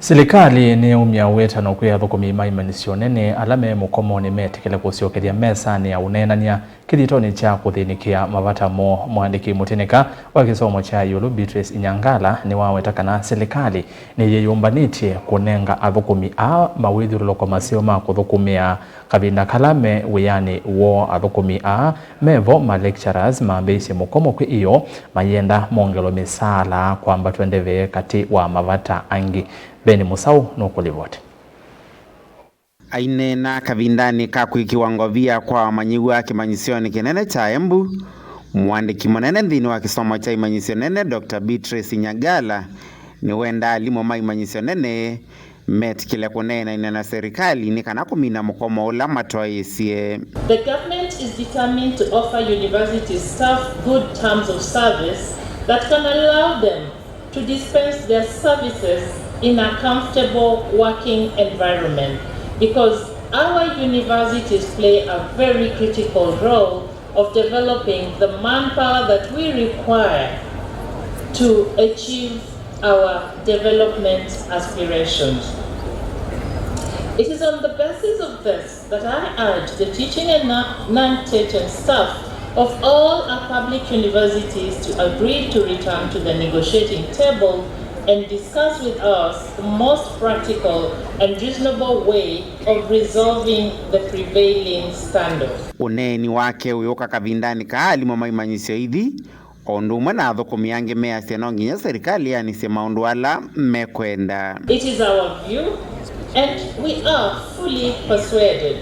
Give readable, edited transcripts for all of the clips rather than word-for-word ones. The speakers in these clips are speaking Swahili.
Silikali niyaumya witano kwi Athukumi imanyisyo nene alame mukomoni Metikile kusyokethya mesani ya Uneenan'Ya kithitoni cha kuthinikia mavata mo mwandiki mutinika wa kisomo cha yulu Inyangala ni waweta kana Silikali ni yeyumbanitye kunenga Athukumi a mawithirulo kwa masio ma kuthukumia kavinda kalame wiyani wo Athukumi a mevo ma lecturers maambisi mukomo kwi iyo mayenda mongelo misala kwamba twendeve kati wa mavata angi Beni Musau nukulivote. Ainena kavindani kakwi kiwango vya kwa manyiwa kimanyisyo nene cha Embu, mwandiki munene nthini wa kisomo cha imanyisyo nene Dr. Inyangala ni wenda alimo imanyisyo nene Metikile kunena na serikali ni kana kumina mukomo ula matwaisye. The government is determined to offer university staff good terms of service that can allow them to dispense their services in a comfortable working environment, because our universities play a very critical role of developing the manpower that we require to achieve our development aspirations. It is on the basis of this that I urge the teaching and non-teaching staff of all our public universities to agree to return to the negotiating table and discuss with us the most practical and reasonable way of resolving the prevailing standoff. Uneni wake uyoka kavindani kaali mwa imanyisyo hivi ondumwe na Athukumi yange measya no nginya serikali yanise maundu ala mekwenda. It is our view and we are fully persuaded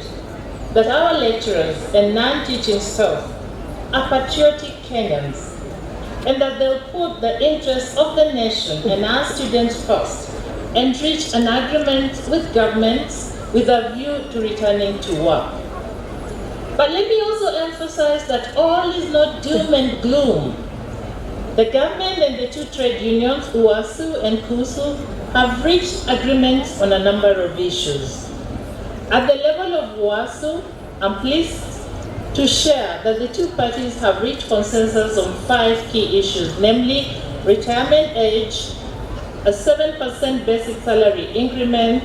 that our lecturers and non-teaching staff are patriotic Kenyans, and that they'll put the interests of the nation and our students first and reach an agreement with governments with a view to returning to work. But let me also emphasize that all is not doom and gloom. The government and the two trade unions, UASU and KUSU, have reached agreements on a number of issues. At the level of UASU, I'm pleased to share that the two parties have reached consensus on 5 key issues, namely retirement age, a 7% basic salary increment,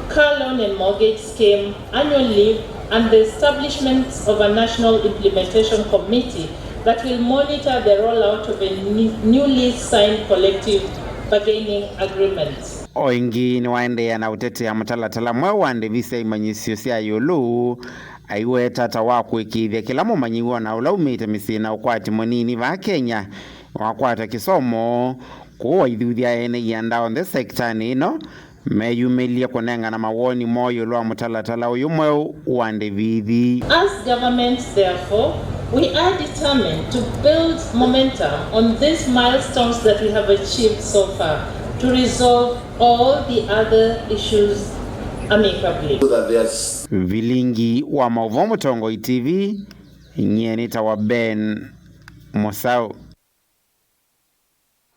car loan and mortgage scheme, annual leave, and the establishment of a national implementation committee that will monitor the rollout of a newly signed collective bargaining agreement. Oingi ni waendea na utete ya matalatala mwewande visa imanyisyo siya yulu aiwe tata waku ikithya kila mumanyiwa na ula umite misina ukwati munini va Kenya wakwata kisomo kuwa ithuthya ene ya ndao the sector nino meyumilia kunenga na mawoni moyo lwa mutalatala uyu mweu wande vithi. As governments, therefore, we are determined to build momentum on these milestones that we have achieved so far to resolve all the other issues amicably. Vilingi wa Mauvomo Tongo TV, Nyenita wa Ben Musau.